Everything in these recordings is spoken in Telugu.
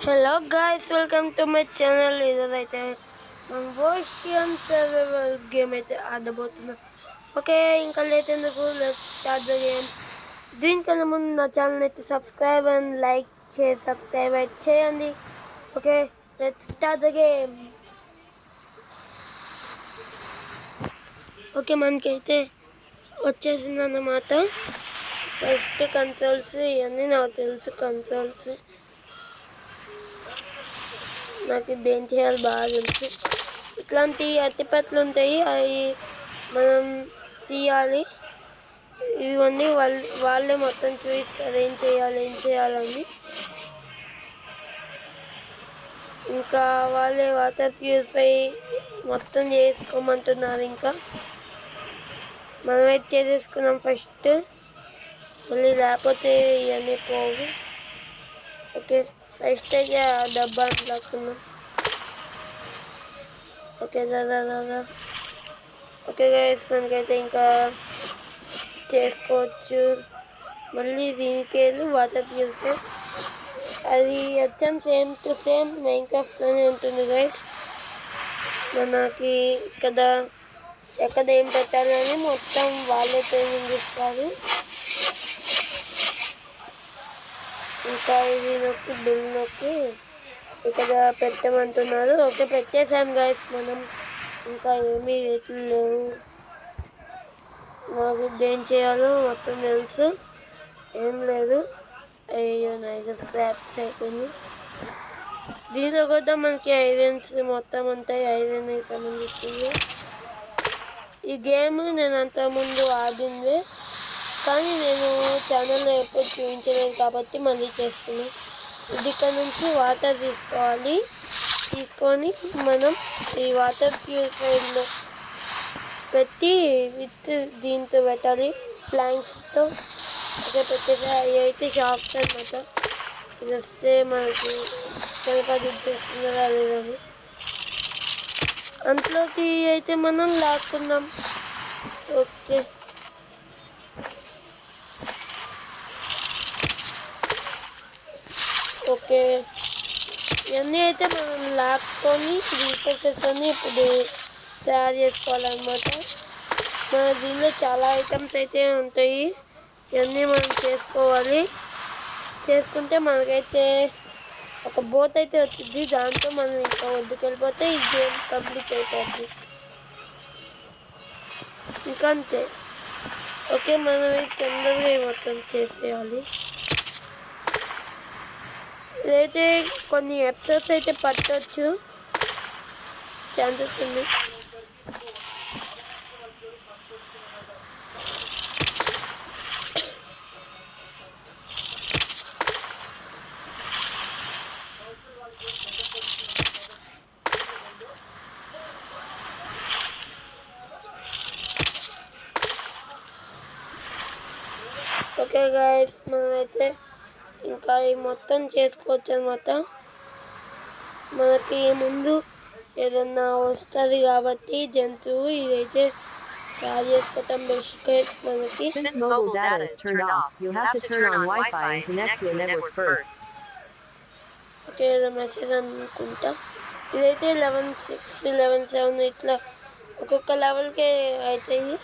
Hello guys, welcome to my channel. ఈరోజైతే మనం ఓషియన్ సర్వైవల్ గేమ్ అయితే ఆడబోతున్నాం. ఓకే, ఇంకా లేట్ ఎందుకు, లెట్స్ స్టార్ట్ ద గేమ్. దీనికన్నా ముందు నా ఛానల్ అయితే సబ్స్క్రైబ్ అండ్ లైక్ చేసి సబ్స్క్రైబ్ అయితే చేయండి. Okay, let's start the game. Okay, మనకైతే వచ్చేసింది అన్నమాట. ఫస్ట్ కన్సోల్స్, ఇవన్నీ నాకు తెలుసు. కన్సోల్స్ నాకు ఏం చేయాలి బాగా తెలుసు. ఇట్లాంటి అట్టిపెట్టలు ఉంటాయి, అవి మనం తీయాలి. ఇవన్నీ వాళ్ళే మొత్తం చూపిస్తారు ఏం చేయాలని. ఇంకా వాళ్ళే వాటర్ ప్యూరిఫై మొత్తం చేసుకోమంటున్నారు. ఇంకా మనమైతే చేసేసుకున్నాం ఫస్ట్, మళ్ళీ లేకపోతే ఇవన్నీ పోవు. ఓకే, ఫస్ట్ అయితే ఆ డబ్బా లాక్కున్నాం. ఓకే దాదా. ఓకే గైస్, మనకైతే ఇంకా చేసుకోవచ్చు. మళ్ళీ దీనికి వాటర్ ప్యూరిఫై, అది వచ్చాం సేమ్ టు సేమ్ మైన్క్రాఫ్ట్లోనే ఉంటుంది గైస్. మనకి ఇక్కడ ఎక్కడ ఏం పెట్టాలని మొత్తం వాళ్ళే ట్రైనింగ్ ఇస్తారు. ఇంకా ఇది నొక్కి బిల్ నొక్కి ఇక్కడ పెట్టమంటున్నారు. ఓకే, పెట్టేసాం గైస్ మనం. ఇంకా ఏమీ రేట్లు లేవు. నాకు ఏం చేయాలో మొత్తం తెలుసు, ఏం లేదు. అయ్యో, నాకు స్క్రాప్స్ అయిపోయింది. దీనిలో కూడా మనకి ఐరన్స్ మొత్తం ఉంటాయి, ఐరన్కి సంబంధించింది. ఈ గేమ్ నేను అంతకుముందు ఆడింది, కానీ నేను ఛానల్లో ఎప్పుడు చూపించలేదు కాబట్టి మళ్ళీ చేస్తున్నాను. ఇది ఇక్కడ నుంచి వాటర్ తీసుకోవాలి. తీసుకొని మనం ఈ వాటర్ ప్యూరిఫైర్లో పెట్టి విత్ దీంతో పెట్టాలి, ప్లాంక్స్తో. అదే పెట్టేసి అవి అయితే షాప్స్ అనమాట. ఇది వస్తే మనకి కనపడిస్తుందా లేదని అంతలోకి అయితే మనం లాక్కున్నాం. ఓకే, ఓకే, ఇవన్నీ అయితే మనం లాక్కొని రీసెర్చెస్ అన్నీ ఇప్పుడు తయారు చేసుకోవాలన్నమాట. మన దీనిలో చాలా ఐటమ్స్ అయితే ఉంటాయి, ఇవన్నీ మనం చేసుకోవాలి. చేసుకుంటే మనకైతే ఒక బోట్ అయితే వచ్చింది, దాంతో మనం ఇంకా వద్దుకెళ్ళిపోతే ఈ గేమ్ కంప్లీట్ అయిపోద్ది. ఇంకా అంతే. ఓకే, మనం తొందరగా మొత్తం చేసేయాలి. ఇదైతే కొన్ని ఎపిసోడ్స్ అయితే పట్టవచ్చు, ఛాన్సెస్ ఉంది. ఓకే గైస్, మనమైతే ఇంకా ఈ మొత్తం చేసుకోవచ్చు అనమాట. మనకి ముందు ఏదన్నా వస్తుంది కాబట్టి జంతువు, ఇదైతే తయారు చేసుకోవటం బెస్ట్ గైస్ మనకి. Since mobile data is turned off, you have to turn on Wi-Fi and connect to a network first. Okay, ఏదో మెసేజ్ అనుకుంటా. ఇదైతే 11:6, 11:7 ఇట్లా ఒక్కొక్క లెవెల్కి అవుతాయి.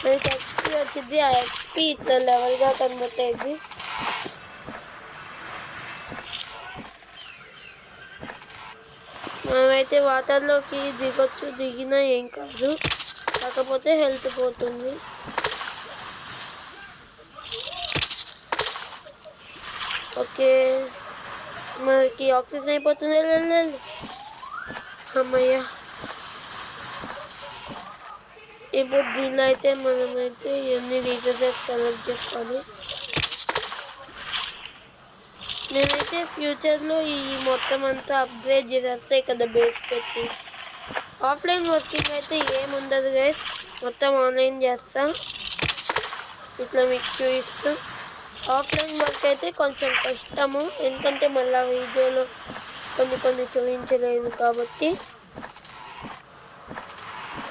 మనకి ఎక్స్పీ వచ్చింది, ఆ ఎక్స్పీ ఇట్లా లెవెల్గా కన్వర్ట్ అయ్యింది. మనమైతే వాటర్లోకి దిగొచ్చు, దిగినా ఏం కాదు, కాకపోతే హెల్త్ పోతుంది. ఓకే, మనకి ఆక్సిజన్ అయిపోతుంది. అమ్మయ్య, ఇప్పుడు దీనిలో అయితే మనమైతే ఇవన్నీ రీసోర్సెస్ కలెక్ట్ చేసుకోవాలి. నేనైతే ఫ్యూచర్లో ఈ మొత్తం అంతా అప్గ్రేడ్ చేసేస్తే ఇక్కడ బేస్ పెట్టి. ఆఫ్లైన్ వర్కింగ్ అయితే ఏముండదు గైస్, మొత్తం ఆన్లైన్ చేస్తా. ఇట్లా మీకు చూపిస్తూ. ఆఫ్లైన్ వర్క్ అయితే కొంచెం కష్టము, ఎందుకంటే మళ్ళీ వీడియోలో కొన్ని చూపించలేదు కాబట్టి.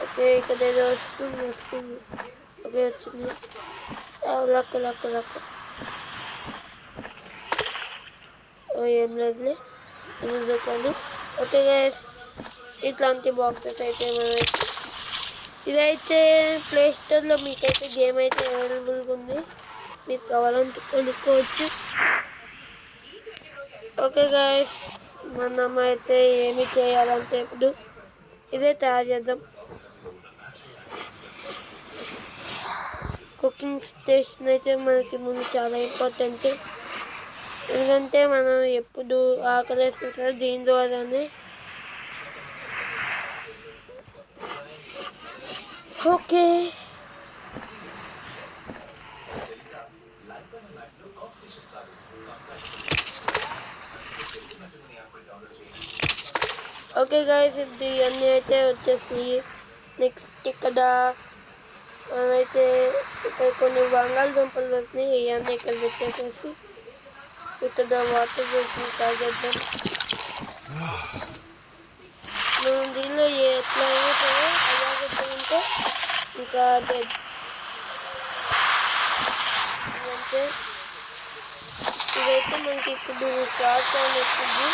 ఓకే, ఇక్కడ ఏదో వస్తుంది. ఓకే, వచ్చింది. లక్క ఏం లేదులే. ఎదుగుతాను. ఓకే గైస్, ఇట్లాంటి బాక్సెస్ అయితే మనం ఇదైతే ప్లే స్టోర్లో మీకైతే గేమ్ అయితే అవైలబుల్గా ఉంది, మీకు కావాలంటే కొనుక్కోవచ్చు. ఓకే గైస్, మనం అయితే ఏమి చేయాలంటే ఇప్పుడు ఇదే తయారు చేద్దాం. కుకింగ్ స్టేషన్ అయితే మనకి ముందు చాలా ఇంపార్టెంట్, ఎందుకంటే మనం ఎప్పుడు ఆకలిస్తే సరే దీని ద్వారానే. ఓకే, ఓకే గైస్, ఇప్పుడు ఇవన్నీ అయితే వచ్చేసి నెక్స్ట్ ఇక్కడ మనమైతే ఇక్కడ కొన్ని బంగాళదుంపలు వస్తున్నాయి, ఇవన్నీ ఇక్కడ పెట్టేసేసి ఇక్కడ వాటర్ వేసి తాగేద్దాం. మనం దీనిలో ఎట్లా అయినా సరే అలాగే ఉంటే ఇంకా అంటే ఇదైతే మనకి ఇప్పుడు షార్ట్ అని వచ్చింది,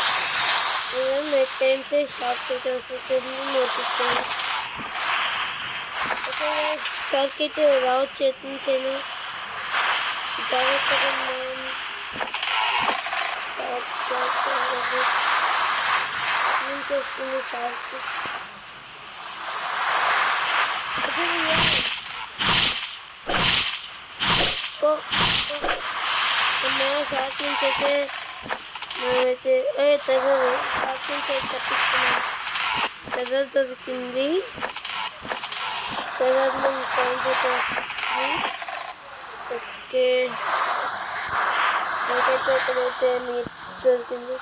నెట్ టైమ్స్ స్టాప్ చేసేస్తుంది నోటిస్తాను. ఓకే షార్ట్ అయితే రావచ్చు, ఎత్తించాను జాగ్రత్తగా చేస్తుంది షార్ట్. షార్ట్ నుంచి అయితే మనమైతే తెగదు, షార్ట్ నుంచి అయితే తప్పించుకున్నాం. తెగ దొరికింది, తెగలో కాంప్యూటర్ వస్తుంది. ఓకే నాకైతే ఇక్కడైతే మీట్ దొరికింది.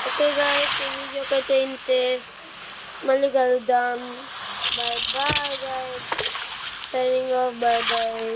ఓకే గాయస్, ఈ వీడియోకి అయితే ఇంతే, మళ్ళీ కలుద్దాం. Bye bye guys, signing off, bye bye.